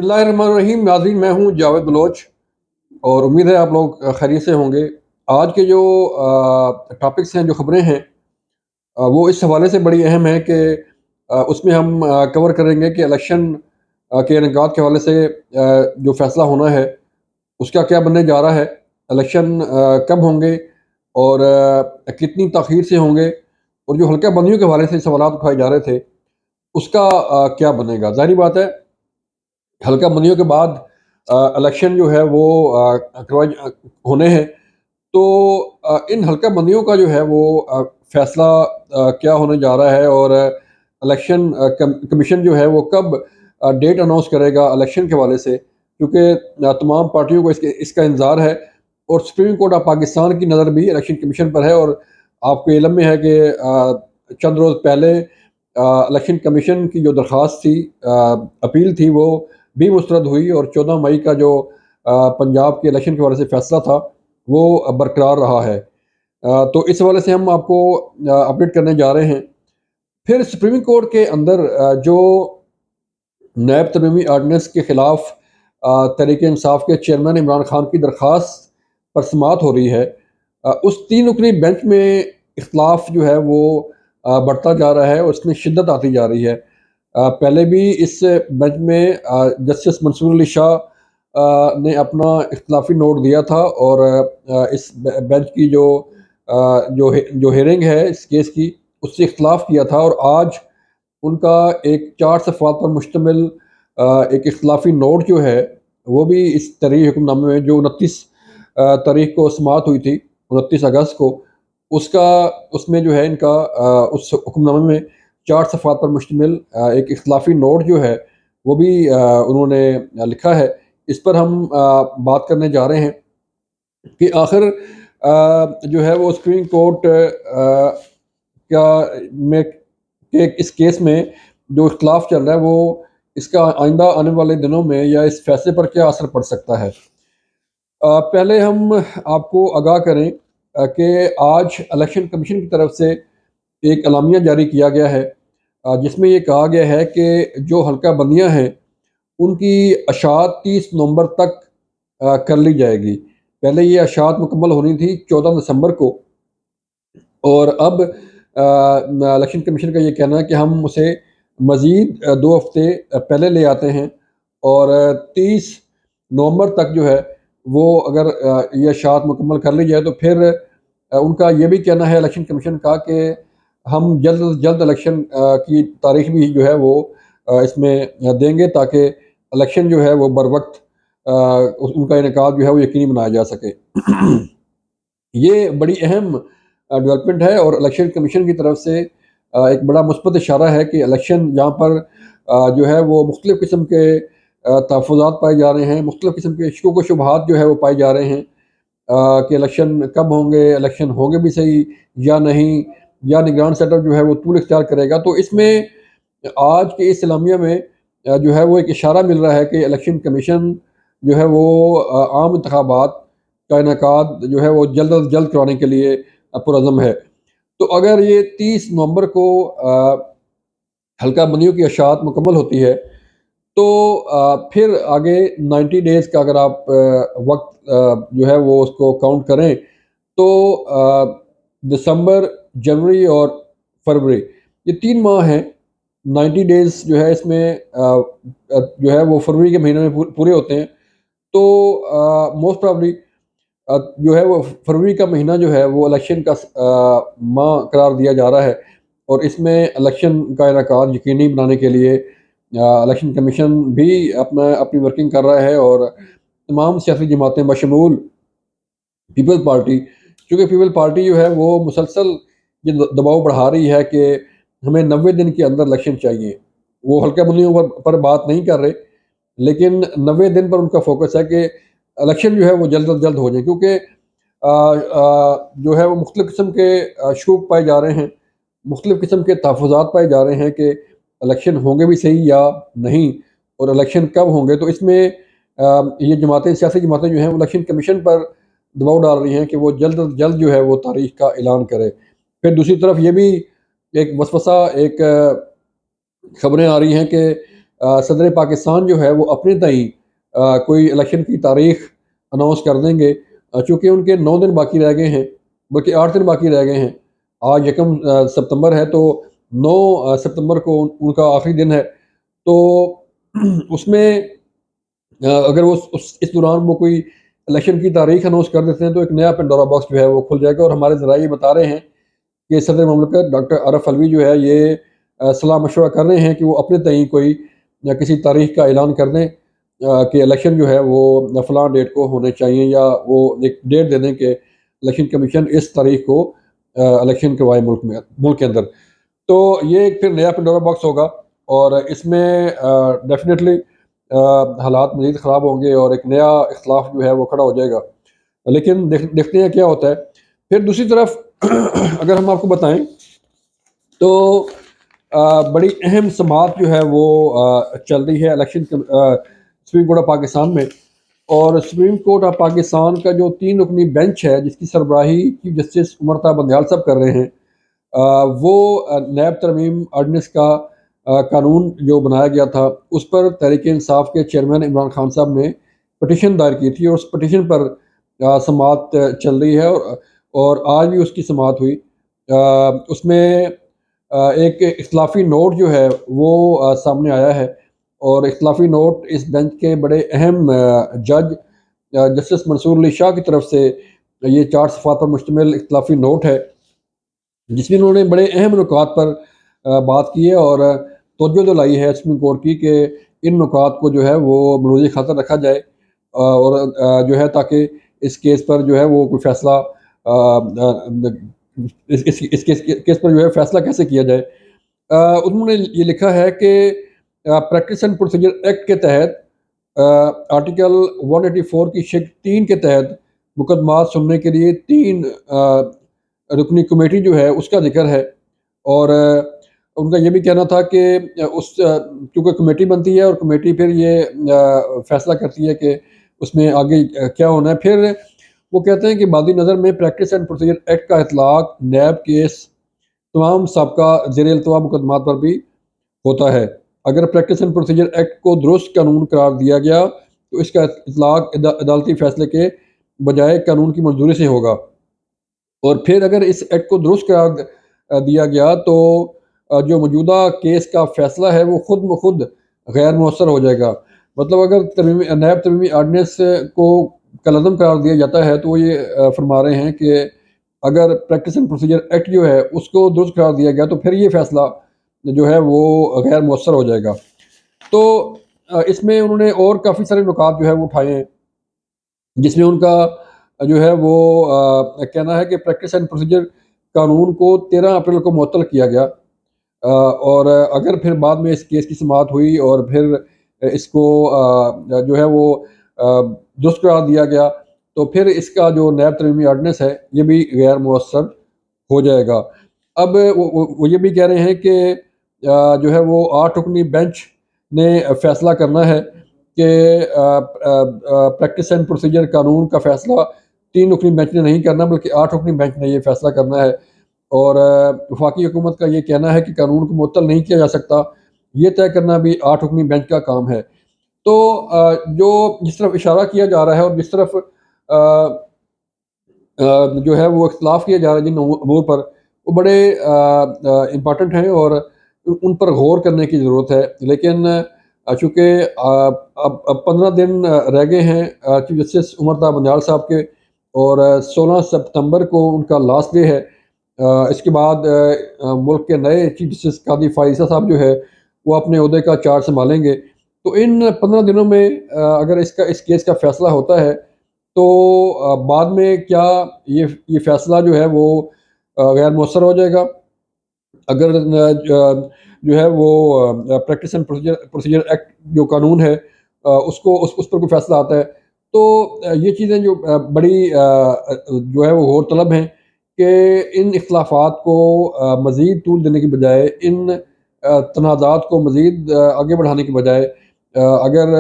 بسم اللہ الرحمن الرحیم ناظرین، میں ہوں جاوید بلوچ اور امید ہے آپ لوگ خیریت سے ہوں گے۔ آج کے جو ٹاپکس ہیں، جو خبریں ہیں، وہ اس حوالے سے بڑی اہم ہیں کہ اس میں ہم کور کریں گے کہ الیکشن کے انعقاد کے حوالے سے جو فیصلہ ہونا ہے اس کا کیا بننے جا رہا ہے، الیکشن کب ہوں گے اور کتنی تاخیر سے ہوں گے، اور جو حلقہ بندیوں کے حوالے سے سوالات اٹھائے جا رہے تھے اس کا کیا بنے گا۔ ظاہری بات ہے، حلقہ بندیوں کے بعد الیکشن جو ہے وہ ہونے ہیں، تو ان حلقہ بندیوں کا جو ہے وہ فیصلہ کیا ہونے جا رہا ہے، اور الیکشن کمیشن جو ہے وہ کب ڈیٹ اناؤنس کرے گا الیکشن کے حوالے سے، کیونکہ تمام پارٹیوں کو اس کا انتظار ہے، اور سپریم کورٹ آف پاکستان کی نظر بھی الیکشن کمیشن پر ہے۔ اور آپ کو علم میں ہے کہ چند روز پہلے الیکشن کمیشن کی جو درخواست تھی، اپیل تھی، وہ بھی مسترد ہوئی، اور 14 مئی کا جو پنجاب کے الیکشن کے حوالے سے فیصلہ تھا وہ برقرار رہا ہے۔ تو اس حوالے سے ہم آپ کو اپڈیٹ کرنے جا رہے ہیں۔ پھر سپریم کورٹ کے اندر جو نیب ترمیمی آرڈیننس کے خلاف تحریک انصاف کے چیئرمین عمران خان کی درخواست پر سماعت ہو رہی ہے، اس 3 رکنی بینچ میں اختلاف جو ہے وہ بڑھتا جا رہا ہے، اور اس میں شدت آتی جا رہی ہے۔ پہلے بھی اس بینچ میں جسٹس منصور علی شاہ نے اپنا اختلافی نوٹ دیا تھا، اور اس بینچ کی جو ہیئرنگ ہے اس کیس کی، اس سے اختلاف کیا تھا، اور آج ان کا ایک 4 صفحات پر مشتمل ایک اختلافی نوٹ جو ہے وہ بھی اس تحریری حکم نامے میں، جو 29 تاریخ کو سماعت ہوئی تھی، 29 اگست کو، اس میں جو ہے ان کا اس حکم نامے میں 4 صفحات پر مشتمل ایک اختلافی نوٹ جو ہے وہ بھی انہوں نے لکھا ہے۔ اس پر ہم بات کرنے جا رہے ہیں کہ آخر جو ہے وہ سپریم کورٹ کیا میں کہ اس کیس میں جو اختلاف چل رہا ہے وہ اس کا آئندہ آنے والے دنوں میں یا اس فیصلے پر کیا اثر پڑ سکتا ہے۔ پہلے ہم آپ کو آگاہ کریں کہ آج الیکشن کمیشن کی طرف سے ایک اعلامیہ جاری کیا گیا ہے، جس میں یہ کہا گیا ہے کہ جو حلقہ بندیاں ہیں ان کی اشاعت 30 نومبر تک کر لی جائے گی۔ پہلے یہ اشاعت مکمل ہونی تھی 14 دسمبر کو، اور اب الیکشن کمیشن کا یہ کہنا ہے کہ ہم اسے مزید 2 ہفتے پہلے لے آتے ہیں، اور 30 نومبر تک جو ہے وہ اگر یہ اشاعت مکمل کر لی جائے تو پھر ان کا یہ بھی کہنا ہے الیکشن کمیشن کا کہ ہم جلد از جلد الیکشن کی تاریخ بھی جو ہے وہ اس میں دیں گے، تاکہ الیکشن جو ہے وہ بر وقت ان کا انعقاد جو ہے وہ یقینی بنایا جا سکے۔ یہ بڑی اہم ڈیولپمنٹ ہے، اور الیکشن کمیشن کی طرف سے ایک بڑا مثبت اشارہ ہے کہ الیکشن یہاں پر جو ہے وہ مختلف قسم کے تحفظات پائے جا رہے ہیں، مختلف قسم کے شکوک و شبہات جو ہے وہ پائے جا رہے ہیں کہ الیکشن کب ہوں گے، الیکشن ہوں گے بھی صحیح یا نہیں، یا نگران سیٹ اپ جو ہے وہ طول اختیار کرے گا۔ تو اس میں آج کے اس اعلامیہ میں جو ہے وہ ایک اشارہ مل رہا ہے کہ الیکشن کمیشن جو ہے وہ عام انتخابات کا انعقاد جو ہے وہ جلد از جلد کرانے کے لیے پرعزم ہے۔ تو اگر یہ 30 نومبر کو حلقہ بندیوں کی اشاعت مکمل ہوتی ہے تو پھر آگے 90 ڈیز کا اگر آپ وقت جو ہے وہ اس کو کاؤنٹ کریں تو دسمبر، جنوری اور فروری، یہ 3 ماہ ہیں۔ 90 ڈیز جو ہے اس میں جو ہے وہ فروری کے مہینے میں پورے ہوتے ہیں، تو موسٹ پرابلی جو ہے وہ فروری کا مہینہ جو ہے وہ الیکشن کا ماہ قرار دیا جا رہا ہے، اور اس میں الیکشن کا انعقاد یقینی بنانے کے لیے الیکشن کمیشن بھی اپنی ورکنگ کر رہا ہے، اور تمام سیاسی جماعتیں بشمول پیپل پارٹی، چونکہ پیپل پارٹی جو ہے وہ مسلسل یہ دباؤ بڑھا رہی ہے کہ ہمیں 90 دن کے اندر الیکشن چاہیے۔ وہ حلقہ بندیوں پر بات نہیں کر رہے، لیکن 90 دن پر ان کا فوکس ہے کہ الیکشن جو ہے وہ جلد از جلد ہو جائے، کیونکہ جو ہے وہ مختلف قسم کے شکوک پائے جا رہے ہیں، مختلف قسم کے تحفظات پائے جا رہے ہیں کہ الیکشن ہوں گے بھی صحیح یا نہیں، اور الیکشن کب ہوں گے۔ تو اس میں یہ جماعتیں، سیاسی جماعتیں جو ہیں وہ الیکشن کمیشن پر دباؤ ڈال رہی ہیں کہ وہ جلد از جلد جو ہے وہ تاریخ کا اعلان کرے۔ پھر دوسری طرف یہ بھی ایک وسوسہ، ایک خبریں آ رہی ہیں کہ صدر پاکستان جو ہے وہ اپنے تئیں کوئی الیکشن کی تاریخ اناؤنس کر دیں گے، چونکہ ان کے 9 دن باقی رہ گئے ہیں، بلکہ 8 دن باقی رہ گئے ہیں۔ آج 1 ستمبر ہے، تو 9 ستمبر کو ان کا آخری دن ہے۔ تو اس میں اگر وہ اس دوران وہ کوئی الیکشن کی تاریخ اناؤنس کر دیتے ہیں تو ایک نیا پنڈورا باکس جو ہے وہ کھل جائے گا، اور ہمارے ذرائع یہ بتا رہے ہیں کہ صدر مملکت ڈاکٹر عارف الوی جو ہے یہ صلاح مشورہ کر رہے ہیں کہ وہ اپنے تئیں کوئی یا کسی تاریخ کا اعلان کر دیں کہ الیکشن جو ہے وہ فلاں ڈیٹ کو ہونے چاہیے، یا وہ ایک ڈیٹ دے دیں کہ الیکشن کمیشن اس تاریخ کو الیکشن کروائے ملک کے اندر۔ تو یہ ایک پھر نیا پنڈورا باکس ہوگا، اور اس میں ڈیفینیٹلی حالات مزید خراب ہوں گے، اور ایک نیا اختلاف جو ہے وہ کھڑا ہو جائے گا۔ لیکن دیکھتے ہیں کیا ہوتا ہے۔ پھر دوسری طرف اگر ہم آپ کو بتائیں تو بڑی اہم سماعت جو ہے وہ چل رہی ہے election supreme court of Pakistan میں، اور سپریم کورٹ آف پاکستان کا جو 3 رکنی بینچ ہے جس کی سربراہی چیف جسٹس عمر طاہر بندیال صاحب کر رہے ہیں، وہ نیب ترمیم آرڈیننس کا قانون جو بنایا گیا تھا اس پر تحریک انصاف کے چیئرمین عمران خان صاحب نے پٹیشن دائر کی تھی، اور اس پٹیشن پر سماعت چل رہی ہے، اور آج بھی اس کی سماعت ہوئی۔ اس میں ایک اختلافی نوٹ جو ہے وہ سامنے آیا ہے، اور اختلافی نوٹ اس بینچ کے بڑے اہم جج جسٹس منصور علی شاہ کی طرف سے یہ 4 صفحات پر مشتمل اختلافی نوٹ ہے، جس میں انہوں نے بڑے اہم نکات پر بات کی ہے، اور توجہ دلائی ہے سپریم کورٹ کی کہ ان نکات کو جو ہے وہ ملوث خاطر رکھا جائے، اور جو ہے تاکہ اس کیس پر جو ہے وہ کوئی فیصلہ اس کیس پر جو ہے فیصلہ کیسے کیا جائے۔ انہوں نے یہ لکھا ہے کہ پریکٹس اینڈ پروسیجر ایکٹ کے تحت آرٹیکل 184 کی شق 3 کے تحت مقدمات سننے کے لیے 3 رکنی کمیٹی جو ہے اس کا ذکر ہے، اور ان کا یہ بھی کہنا تھا کہ کیونکہ کمیٹی بنتی ہے اور کمیٹی پھر یہ فیصلہ کرتی ہے کہ اس میں آگے کیا ہونا ہے۔ پھر وہ کہتے ہیں کہ بعد نظر میں پریکٹس اینڈ پروسیجر ایکٹ کا اطلاق نیب کیس تمام سابقہ زیر التوا مقدمات پر بھی ہوتا ہے۔ اگر پریکٹس اینڈ پروسیجر ایکٹ کو درست قانون قرار دیا گیا تو اس کا اطلاق عدالتی فیصلے کے بجائے قانون کی منظوری سے ہوگا، اور پھر اگر اس ایکٹ کو درست قرار دیا گیا تو جو موجودہ کیس کا فیصلہ ہے وہ خود بخود غیر مؤثر ہو جائے گا۔ مطلب اگر نیب ترمیمی آرڈیننس کو کالعدم قرار دیا جاتا ہے تو وہ یہ فرما رہے ہیں کہ اگر پریکٹس اینڈ پروسیجر ایکٹ جو ہے اس کو درست قرار دیا گیا تو پھر یہ فیصلہ جو ہے وہ غیر مؤثر ہو جائے گا۔ تو اس میں انہوں نے اور کافی سارے نکات جو ہے وہ اٹھائے ہیں، جس میں ان کا جو ہے وہ کہنا ہے کہ پریکٹس اینڈ پروسیجر قانون کو 13 اپریل کو معطل کیا گیا، اور اگر پھر بعد میں اس کیس کی سماعت ہوئی اور پھر اس کو جو ہے وہ درست قرار دیا گیا تو پھر اس کا جو نیب ترمیمی آرڈیننس ہے یہ بھی غیر مؤثر ہو جائے گا۔ اب وہ یہ بھی کہہ رہے ہیں کہ جو ہے وہ 8 رکنی بینچ نے فیصلہ کرنا ہے کہ پریکٹس اینڈ پروسیجر قانون کا فیصلہ 3 رکنی بینچ نے نہیں کرنا بلکہ 8 رکنی بینچ نے یہ فیصلہ کرنا ہے، اور وفاقی حکومت کا یہ کہنا ہے کہ قانون کو معطل نہیں کیا جا سکتا، یہ طے کرنا بھی 8 رکنی بینچ کا کام ہے۔ تو جو جس طرف اشارہ کیا جا رہا ہے اور جس طرف جو ہے وہ اختلاف کیا جا رہا ہے جن امور پر، وہ بڑے امپارٹنٹ ہیں اور ان پر غور کرنے کی ضرورت ہے۔ لیکن چونکہ اب 15 دن رہ گئے ہیں چیف جسٹس عمر طاہر بندیال صاحب کے، اور 16 ستمبر کو ان کا لاسٹ ڈے ہے۔ اس کے بعد ملک کے نئے چیف جسٹس قاضی فائز صاحب جو ہے وہ اپنے عہدے کا چارج سنبھالیں گے۔ تو ان 15 دنوں میں اگر اس کیس کا فیصلہ ہوتا ہے تو بعد میں کیا یہ فیصلہ جو ہے وہ غیر مؤثر ہو جائے گا؟ اگر جو ہے وہ پریکٹس اینڈ پروسیجر ایکٹ جو قانون ہے اس پر کوئی فیصلہ آتا ہے تو یہ چیزیں جو بڑی جو ہے وہ غور طلب ہیں کہ ان اختلافات کو مزید طول دینے کی بجائے، ان تنازعات کو مزید آگے بڑھانے کی بجائے، اگر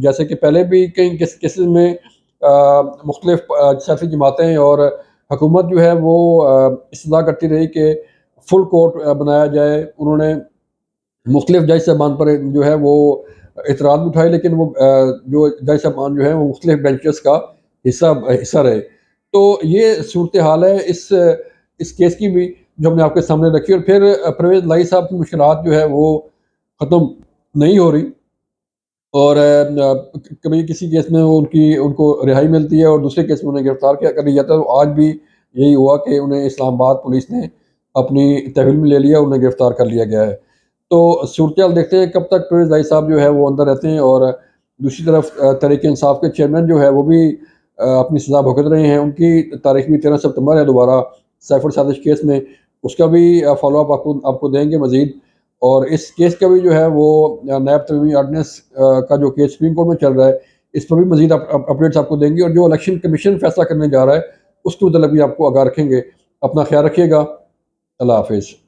جیسے کہ پہلے بھی کئی کیسز میں مختلف سیاسی جماعتیں اور حکومت جو ہے وہ استدعا کرتی رہی کہ فل کورٹ بنایا جائے، انہوں نے مختلف جج صاحبان پر جو ہے وہ اعتراض بھی اٹھائے، لیکن وہ جو جج صاحبان جو ہیں وہ مختلف بینچز کا حصہ رہے۔ تو یہ صورتحال ہے اس کیس کی بھی، جو ہم نے آپ کے سامنے رکھی، اور پھر پرویز لائی صاحب کی مشکلات جو ہے وہ ختم نہیں ہو رہی، اور کبھی کسی کیس میں ان کو رہائی ملتی ہے اور دوسرے کیس میں انہیں گرفتار کیا کر لیا جاتا ہے۔ تو آج بھی یہی ہوا کہ انہیں اسلام آباد پولیس نے اپنی تحویل میں لے لیا، انہیں گرفتار کر لیا گیا ہے۔ تو صورتحال دیکھتے ہیں کب تک پرویز لائی صاحب جو ہے وہ اندر رہتے ہیں، اور دوسری طرف تحریک انصاف کے چیئرمین جو ہے وہ بھی اپنی سزا بھگت رہے ہیں۔ ان کی تاریخ بھی 13 ستمبر ہے دوبارہ سیف السازش کیس میں، اس کا بھی فالو اپ آپ کو دیں گے مزید۔ اور اس کیس کا بھی جو ہے وہ نیب ترمیمی آرڈیننس کا جو کیس سپریم کورٹ میں چل رہا ہے، اس پر بھی مزید اپڈیٹس آپ کو دیں گے، اور جو الیکشن کمیشن فیصلہ کرنے جا رہا ہے اس کے متعلق بھی آپ کو آگاہ رکھیں گے۔ اپنا خیال رکھیے گا۔ اللہ حافظ۔